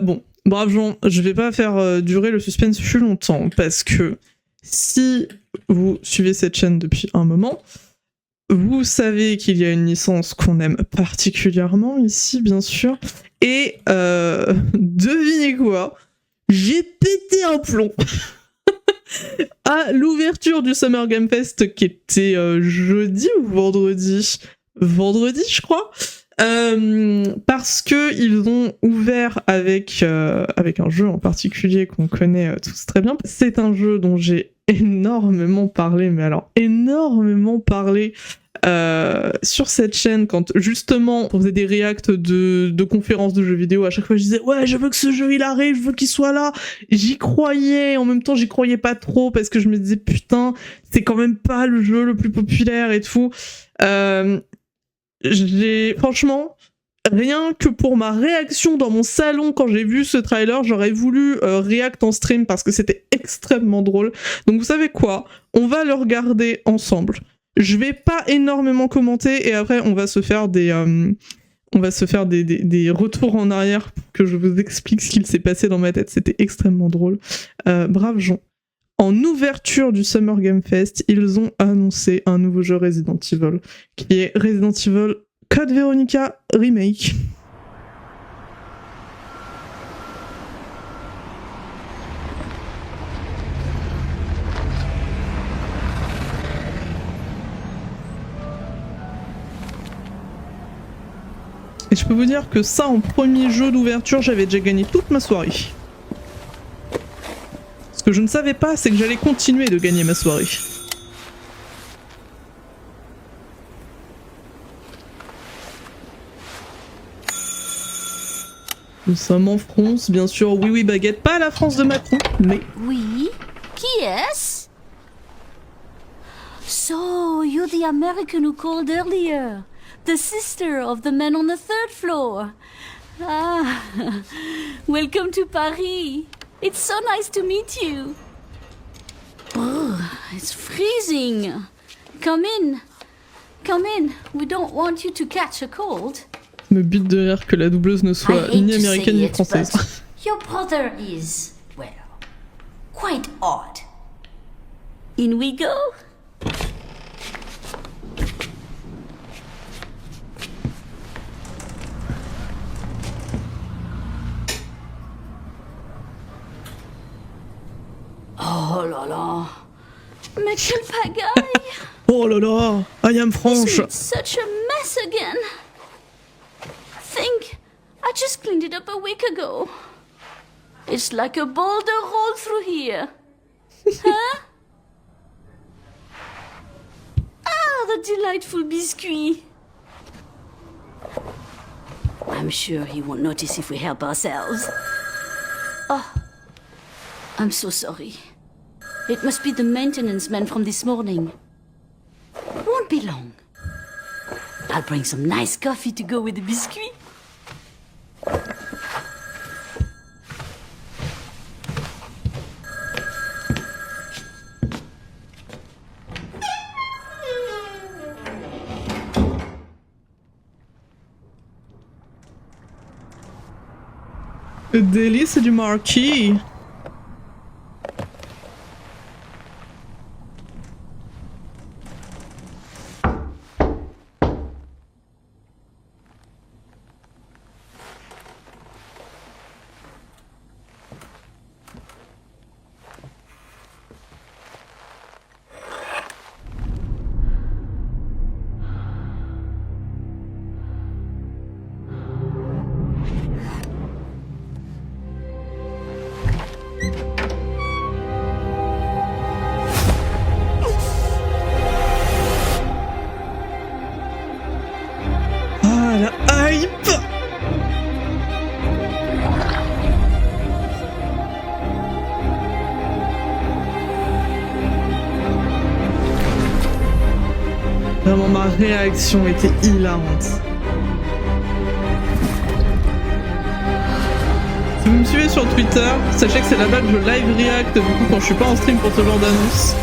Bon, braves gens, je vais pas faire durer le suspense plus longtemps, parce que si vous suivez cette chaîne depuis un moment, vous savez qu'il y a une licence qu'on aime particulièrement ici, bien sûr, et devinez quoi, j'ai pété un plomb à l'ouverture du Summer Game Fest qui était jeudi ou vendredi, je crois. Parce que ils ont ouvert avec un jeu en particulier qu'on connaît tous très bien. C'est un jeu dont j'ai énormément parlé, mais alors énormément parlé sur cette chaîne quand justement on faisait des reacts de conférences de jeux vidéo. À chaque fois je disais ouais, je veux que ce jeu il arrive, je veux qu'il soit là. J'y croyais, en même temps j'y croyais pas trop parce que je me disais putain, c'est quand même pas le jeu le plus populaire et tout. Franchement, rien que pour ma réaction dans mon salon quand j'ai vu ce trailer, j'aurais voulu react en stream parce que c'était extrêmement drôle. Donc vous savez quoi, on va le regarder ensemble. Je vais pas énormément commenter et après on va se faire des retours en arrière pour que je vous explique ce qu'il s'est passé dans ma tête. C'était extrêmement drôle. Braves gens. En ouverture du Summer Game Fest, ils ont annoncé un nouveau jeu Resident Evil, qui est Resident Evil Code Veronica Remake. Et je peux vous dire que ça, en premier jeu d'ouverture, j'avais déjà gagné toute ma soirée. Ce que je ne savais pas, c'est que j'allais continuer de gagner ma soirée. Nous sommes en France, bien sûr. Oui, oui, baguette. Pas la France de Macron, mais... Oui? Qui est-ce? So, you're the American who called earlier. The sister of the man on the third floor. Ah, welcome to Paris. It's so nice to meet you. Oh, it's freezing. Come in. Come in. We don't want you to catch a cold. Me bute de rire que la doubleuse ne soit ni américaine ni française. Your brother is, well, quite odd. In we go. Oh là là. Mais quelle pagaille. Oh là là, I am French. Isn't it such a mess again? Think, I just cleaned it up a week ago. It's like a boulder rolled through here. Huh? Ah, the delightful biscuit. I'm sure he won't notice if we help ourselves. Oh, I'm so sorry. It must be the maintenance man from this morning. Won't be long. I'll bring some nice coffee to go with the biscuit. Délice du marquis. Vraiment, ma réaction était hilarante. Si vous me suivez sur Twitter, sachez que c'est là-bas que je live react du coup quand je suis pas en stream pour ce genre d'annonce.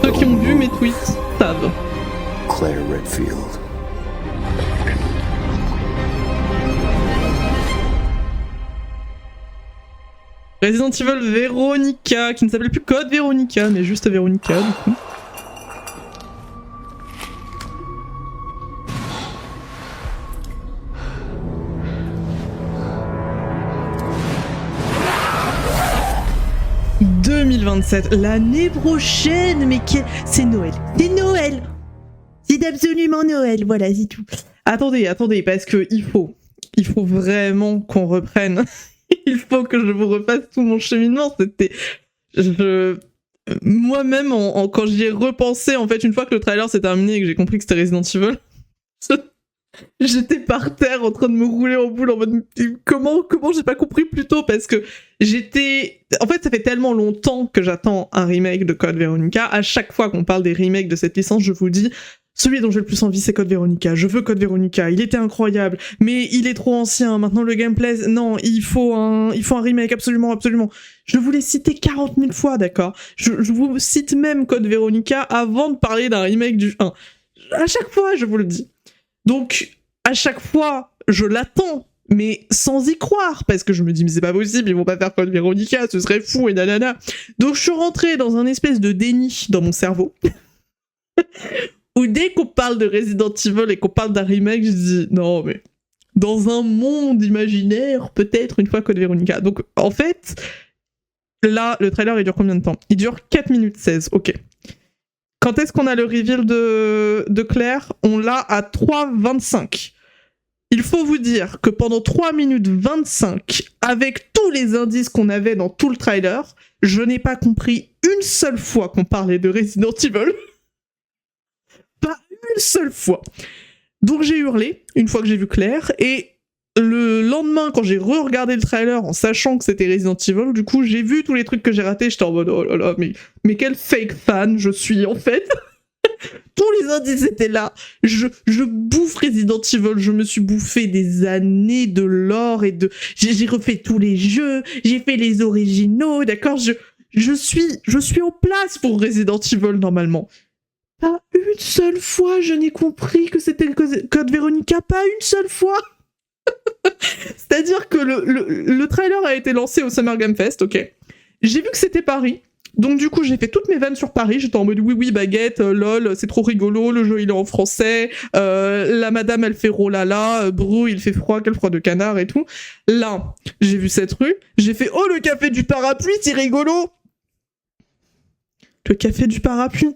Ceux qui ont vu mes tweets savent. Claire Redfield. Resident Evil Veronica, qui ne s'appelle plus Code Veronica, mais juste Veronica du coup. « 2027, l'année prochaine, mais c'est Noël. C'est Noël. C'est absolument Noël, voilà, c'est tout. » Attendez, parce que il faut vraiment qu'on reprenne. Il faut que je vous repasse tout mon cheminement. Moi-même, quand j'y ai repensé, en fait, une fois que le trailer s'est terminé et que j'ai compris que c'était Resident Evil, j'étais par terre en train de me rouler en boule en mode comment j'ai pas compris plus tôt, parce que en fait, ça fait tellement longtemps que j'attends un remake de Code Veronica. À chaque fois qu'on parle des remakes de cette licence, je vous dis celui dont j'ai le plus envie, c'est Code Veronica. Je veux Code Veronica. Il était incroyable, mais il est trop ancien. Maintenant, le gameplay, non, il faut un remake, absolument. Je vous l'ai cité 40 000 fois, d'accord? Je vous cite même Code Veronica avant de parler d'un remake du 1. À chaque fois, je vous le dis. Donc, à chaque fois, je l'attends, mais sans y croire, parce que je me dis, mais c'est pas possible, ils vont pas faire Code Veronica, ce serait fou, et nanana. Donc, je suis rentrée dans un espèce de déni dans mon cerveau, où dès qu'on parle de Resident Evil et qu'on parle d'un remake, je dis, non, mais dans un monde imaginaire, peut-être une fois Code Veronica. Donc, en fait, là, le trailer, il dure combien de temps? Il dure 4 minutes 16, ok. Quand est-ce qu'on a le reveal de Claire? On l'a à 3h25. Il faut vous dire que pendant 3 minutes 25, avec tous les indices qu'on avait dans tout le trailer, je n'ai pas compris une seule fois qu'on parlait de Resident Evil. Pas une seule fois. Donc j'ai hurlé, une fois que j'ai vu Claire, et le lendemain, quand j'ai re-regardé le trailer en sachant que c'était Resident Evil, du coup j'ai vu tous les trucs que j'ai ratés, j'étais en mode oh là là, mais quel fake fan je suis en fait. Tous les indices étaient là. Je bouffe Resident Evil, je me suis bouffé des années de lore et de... J'ai refait tous les jeux, j'ai fait les originaux, d'accord, je suis en place pour Resident Evil normalement. Pas une seule fois je n'ai compris que c'était Code Veronica, pas une seule fois. C'est-à-dire que le trailer a été lancé au Summer Game Fest, ok. J'ai vu que c'était Paris, donc du coup j'ai fait toutes mes vannes sur Paris, j'étais en mode oui baguette, lol, c'est trop rigolo, le jeu il est en français, la madame elle fait rolala, Brou il fait froid, quel froid de canard et tout. Là, j'ai vu cette rue, j'ai fait oh le café du parapluie, c'est rigolo. Le café du parapluie,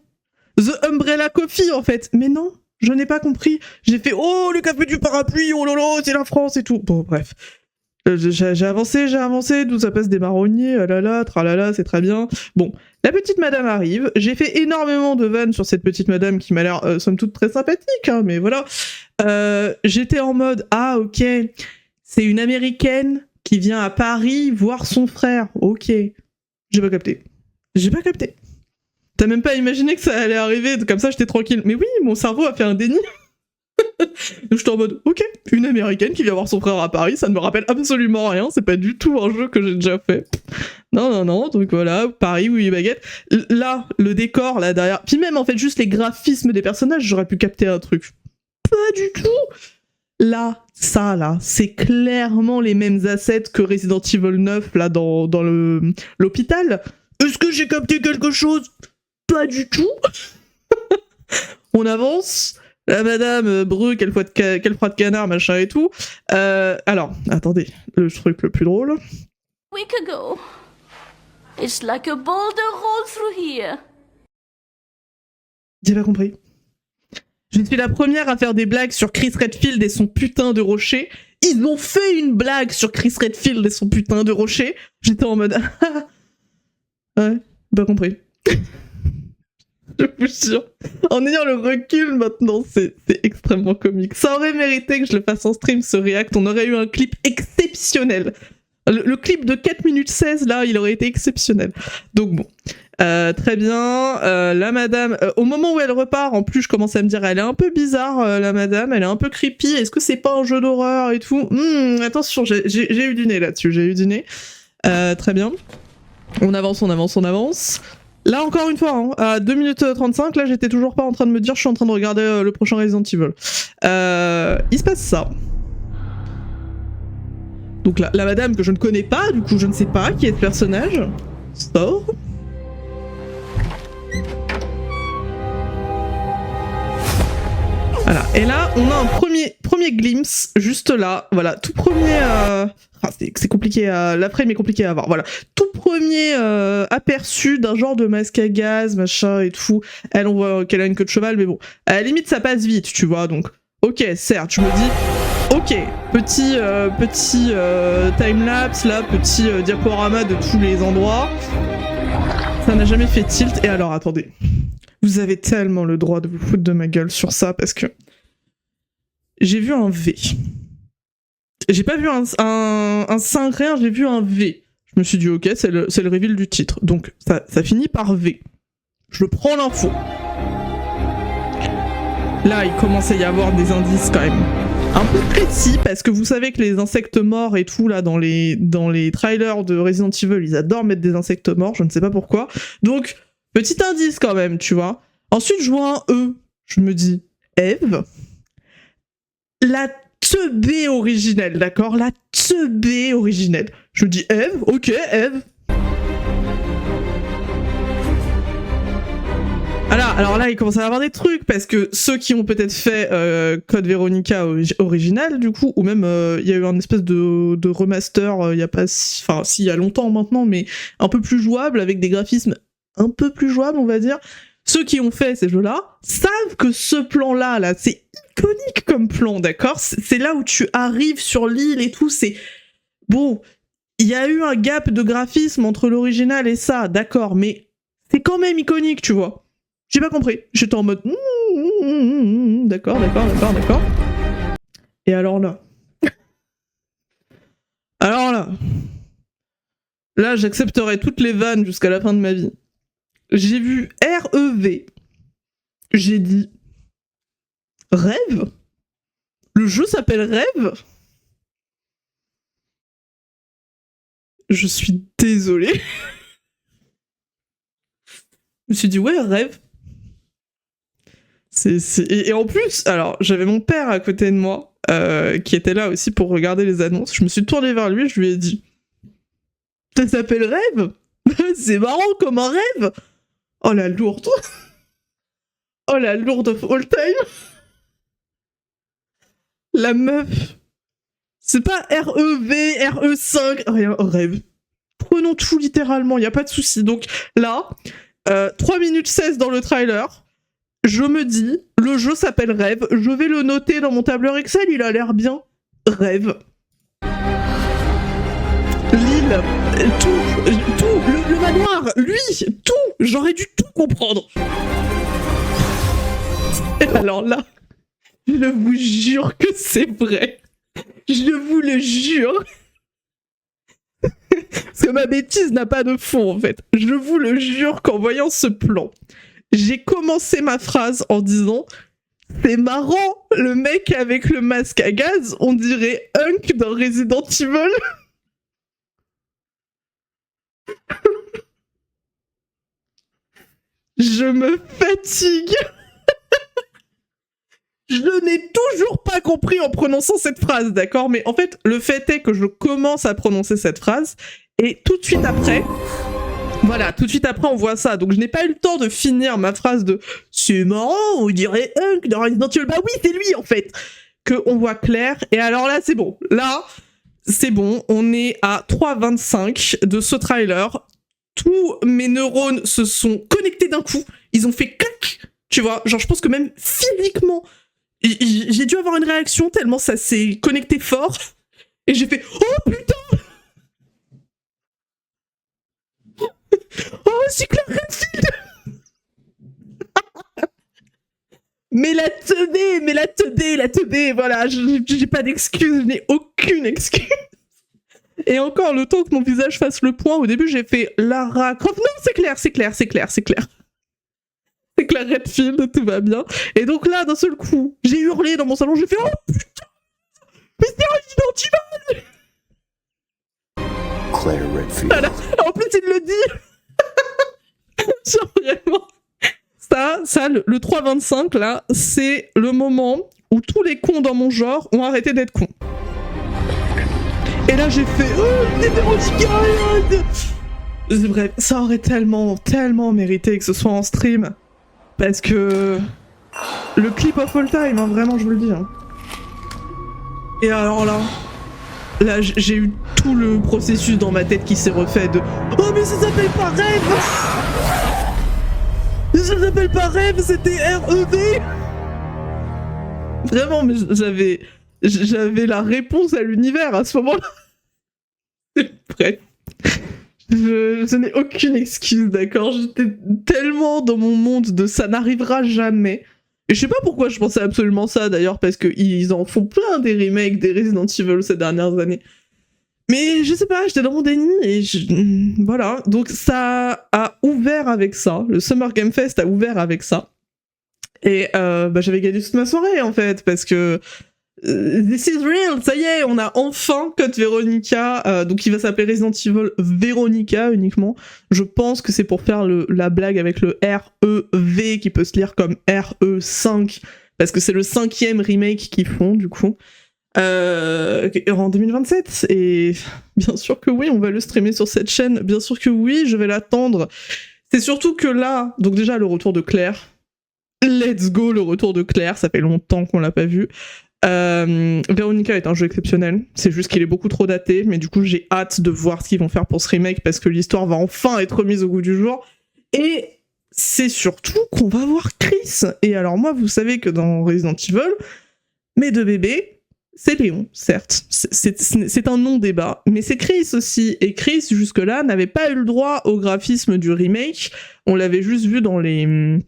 The Umbrella Coffee en fait, mais non. Je n'ai pas compris. J'ai fait « Oh, le café du parapluie, oh lolo, c'est la France et tout !» Bon, bref. J'ai avancé, d'où ça passe des marronniers, ah là là, tralala, c'est très bien. Bon, la petite madame arrive. J'ai fait énormément de vannes sur cette petite madame qui m'a l'air, somme toute, très sympathique, hein, mais voilà. J'étais en mode « Ah, ok, c'est une Américaine qui vient à Paris voir son frère. Ok. » J'ai pas capté. T'as même pas imaginé que ça allait arriver, comme ça j'étais tranquille. Mais oui, mon cerveau a fait un déni. J'étais en mode, ok, une américaine qui vient voir son frère à Paris, ça ne me rappelle absolument rien, c'est pas du tout un jeu que j'ai déjà fait. Non, donc voilà, Paris, oui, baguette. Là, le décor, là, derrière, puis même en fait, juste les graphismes des personnages, j'aurais pu capter un truc. Pas du tout. Là, ça, là, c'est clairement les mêmes assets que Resident Evil 9, là, dans l'hôpital. Est-ce que j'ai capté quelque chose? Pas du tout. On avance. La madame Breu, quel froid de canard, machin et tout. Alors, attendez, le truc le plus drôle. Week ago. It's like a boulder rolled through here. J'ai pas compris. Je suis la première à faire des blagues sur Chris Redfield et son putain de rocher. Ils ont fait une blague sur Chris Redfield et son putain de rocher. J'étais en mode... ouais, pas compris. Je vous jure. En ayant le recul maintenant, c'est extrêmement comique. Ça aurait mérité que je le fasse en stream, ce react. On aurait eu un clip exceptionnel. Le clip de 4 minutes 16, là, il aurait été exceptionnel. Donc bon. Très bien. La madame, au moment où elle repart, en plus, je commence à me dire, elle est un peu bizarre, la madame. Elle est un peu creepy. Est-ce que c'est pas un jeu d'horreur et tout? Attention, j'ai eu du nez là-dessus. J'ai eu du nez. Très bien. On avance. Là, encore une fois, hein, à 2 minutes 35, là, j'étais toujours pas en train de me dire je suis en train de regarder le prochain Resident Evil. Il se passe ça. Donc la madame que je ne connais pas, du coup je ne sais pas qui est ce personnage, sort. Voilà, et là on a un premier glimpse, juste là, voilà, tout premier... c'est compliqué, la frame est compliquée à avoir, voilà. Tout premier aperçu d'un genre de masque à gaz, machin et tout. Elle, on voit qu'elle a une queue de cheval, mais bon, à la limite ça passe vite, tu vois, donc... Ok, certes, je me dis... Ok, petit time-lapse, là, petit diaporama de tous les endroits. Ça n'a jamais fait tilt, et alors, attendez... Vous avez tellement le droit de vous foutre de ma gueule sur ça, parce que j'ai vu un V. J'ai pas vu un 5 rien, j'ai vu un V. Je me suis dit, ok, c'est le reveal du titre. Donc, ça finit par V. Je prends l'info. Là, il commence à y avoir des indices quand même un peu précis, parce que vous savez que les insectes morts et tout, là, dans les trailers de Resident Evil, ils adorent mettre des insectes morts, je ne sais pas pourquoi. Donc... Petit indice quand même, tu vois. Ensuite, je vois un E. Je me dis, Eve. La teubée originelle, d'accord? La teubée originelle. Je me dis, Eve, ok, Eve. Alors là, il commence à y avoir des trucs, parce que ceux qui ont peut-être fait Code Veronica original, du coup, ou même il y a eu un espèce de remaster, il y a pas... Enfin, si, il y a longtemps maintenant, mais un peu plus jouable, avec des graphismes un peu plus jouable, on va dire. Ceux qui ont fait ces jeux-là savent que ce plan-là, là, c'est iconique comme plan, d'accord? C'est là où tu arrives sur l'île et tout, c'est... Bon, il y a eu un gap de graphisme entre l'original et ça, d'accord, mais c'est quand même iconique, tu vois. J'ai pas compris. J'étais en mode... D'accord. Et alors là... Là, j'accepterai toutes les vannes jusqu'à la fin de ma vie. J'ai vu REV. J'ai dit... Rêve? Le jeu s'appelle Rêve? Je suis désolée. Je me suis dit, ouais, Rêve. Et en plus, alors, j'avais mon père à côté de moi, qui était là aussi pour regarder les annonces. Je me suis tournée vers lui, je lui ai dit... Ça s'appelle Rêve? C'est marrant comme un rêve! Oh la lourde! Oh la lourde of all time! La meuf! C'est pas REV, RE5, rien, rêve. Prenons tout littéralement, y a pas de souci. Donc là, 3 minutes 16 dans le trailer, je me dis, le jeu s'appelle Rêve, je vais le noter dans mon tableur Excel, il a l'air bien. Rêve. L'île, tout, le manoir, lui, tout, j'aurais dû tout comprendre. Et alors là, je vous jure que c'est vrai. Je vous le jure. Parce que ma bêtise n'a pas de fond en fait. Je vous le jure qu'en voyant ce plan, j'ai commencé ma phrase en disant « C'est marrant, le mec avec le masque à gaz, on dirait Hunk dans Resident Evil ». Je me fatigue. Je n'ai toujours pas compris en prononçant cette phrase, d'accord? Mais en fait, le fait est que je commence à prononcer cette phrase, et tout de suite après... Voilà, tout de suite après, on voit ça. Donc je n'ai pas eu le temps de finir ma phrase de « C'est marrant, on dirait Hunk dans Resident Evil ». Bah oui, c'est lui, en fait. On voit Claire. Et alors là, c'est bon. Là, c'est bon. On est à 3h25 de ce trailer. Tous mes neurones se sont connectés d'un coup. Ils ont fait clac. Tu vois, genre je pense que même physiquement, j'ai dû avoir une réaction tellement ça s'est connecté fort. Et j'ai fait « Oh putain !» Oh, c'est Claire Redfield. Mais la teubée, voilà, j'ai pas d'excuses, je n'ai aucune excuse. Et encore, le temps que mon visage fasse le point, au début j'ai fait Lara Croft. Non, c'est Claire. C'est Claire Redfield, tout va bien. Et donc là, d'un seul coup, j'ai hurlé dans mon salon, j'ai fait oh putain, mais c'est Resident Evil. Claire Redfield. Voilà. En plus, il le dit. Genre vraiment. Ça, le 3-25, là, c'est le moment où tous les cons dans mon genre ont arrêté d'être cons. Et là j'ai fait c'est Véronica. Bref, ça aurait tellement mérité que ce soit en stream. Parce que le clip of all time, hein, vraiment je vous le dis. Hein. Et alors là j'ai eu tout le processus dans ma tête qui s'est refait de oh mais ça s'appelle pas rêve. Ça s'appelle pas rêve, c'était REV. Vraiment, mais j'avais la réponse à l'univers à ce moment-là. Bref. Je n'ai aucune excuse, d'accord? J'étais tellement dans mon monde de ça n'arrivera jamais. Et je sais pas pourquoi je pensais absolument ça d'ailleurs, parce qu'ils en font plein des remakes des Resident Evil ces dernières années. Mais je sais pas, j'étais dans mon déni et voilà. Donc ça a ouvert avec ça. Le Summer Game Fest a ouvert avec ça. Et j'avais gagné toute ma soirée en fait, parce que this is real, ça y est, on a enfin Code Veronica, donc il va s'appeler Resident Evil Veronica uniquement. Je pense que c'est pour faire la blague avec le REV qui peut se lire comme RE5, parce que c'est le 5e remake qu'ils font du coup. En 2027, et bien sûr que oui, on va le streamer sur cette chaîne, bien sûr que oui, je vais l'attendre. C'est surtout que là, donc déjà le retour de Claire, let's go le retour de Claire, ça fait longtemps qu'on l'a pas vu. Veronica est un jeu exceptionnel, c'est juste qu'il est beaucoup trop daté, mais du coup j'ai hâte de voir ce qu'ils vont faire pour ce remake, parce que l'histoire va enfin être remise au goût du jour, et c'est surtout qu'on va voir Chris. Et alors moi, vous savez que dans Resident Evil, mes deux bébés, c'est Léon, certes, c'est un non-débat, mais c'est Chris aussi, et Chris, jusque-là, n'avait pas eu le droit au graphisme du remake, on l'avait juste vu dans les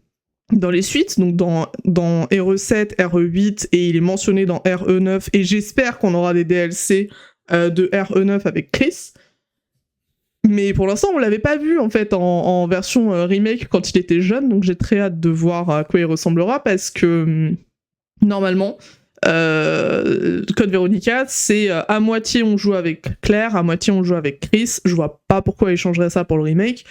suites, donc dans RE7, RE8, et il est mentionné dans RE9, et j'espère qu'on aura des DLC de RE9 avec Chris, mais pour l'instant, on l'avait pas vu, en fait, en version remake quand il était jeune, donc j'ai très hâte de voir à quoi il ressemblera, parce que, normalement, Code Veronica, c'est à moitié on joue avec Claire, à moitié on joue avec Chris. Je vois pas pourquoi ils changeraient ça pour le remake.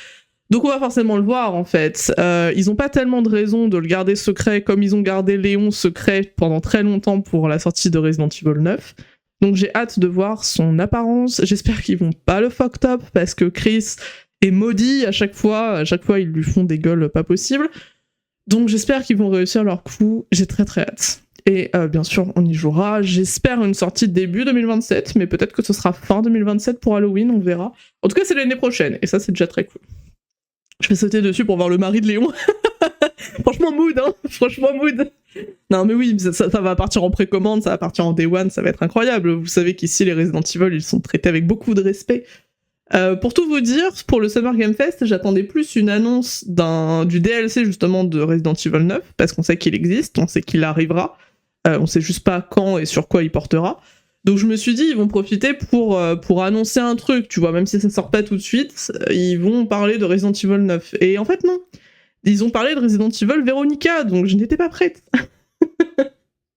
Donc on va forcément le voir en fait. Ils ont pas tellement de raison de le garder secret comme ils ont gardé Léon secret pendant très longtemps pour la sortie de Resident Evil 9. Donc j'ai hâte de voir son apparence. J'espère qu'ils vont pas le fucked up parce que Chris est maudit à chaque fois ils lui font des gueules pas possibles. Donc j'espère qu'ils vont réussir leur coup. J'ai très très hâte. Et bien sûr, on y jouera. J'espère une sortie début 2027, mais peut-être que ce sera fin 2027 pour Halloween, on verra. En tout cas, c'est l'année prochaine, et ça, c'est déjà très cool. Je vais sauter dessus pour voir le mari de Léon. Franchement, mood, hein. Franchement, mood. Non, mais oui, ça va partir en précommande, ça va partir en day one, ça va être incroyable. Vous savez qu'ici, les Resident Evil, ils sont traités avec beaucoup de respect. Pour tout vous dire, pour le Summer Game Fest, j'attendais plus une annonce du DLC, justement, de Resident Evil 9, parce qu'on sait qu'il existe, on sait qu'il arrivera. On sait juste pas quand et sur quoi il portera. Donc je me suis dit, ils vont profiter pour annoncer un truc, tu vois, même si ça sort pas tout de suite, ils vont parler de Resident Evil 9. Et en fait, non. Ils ont parlé de Resident Evil Veronica, donc je n'étais pas prête.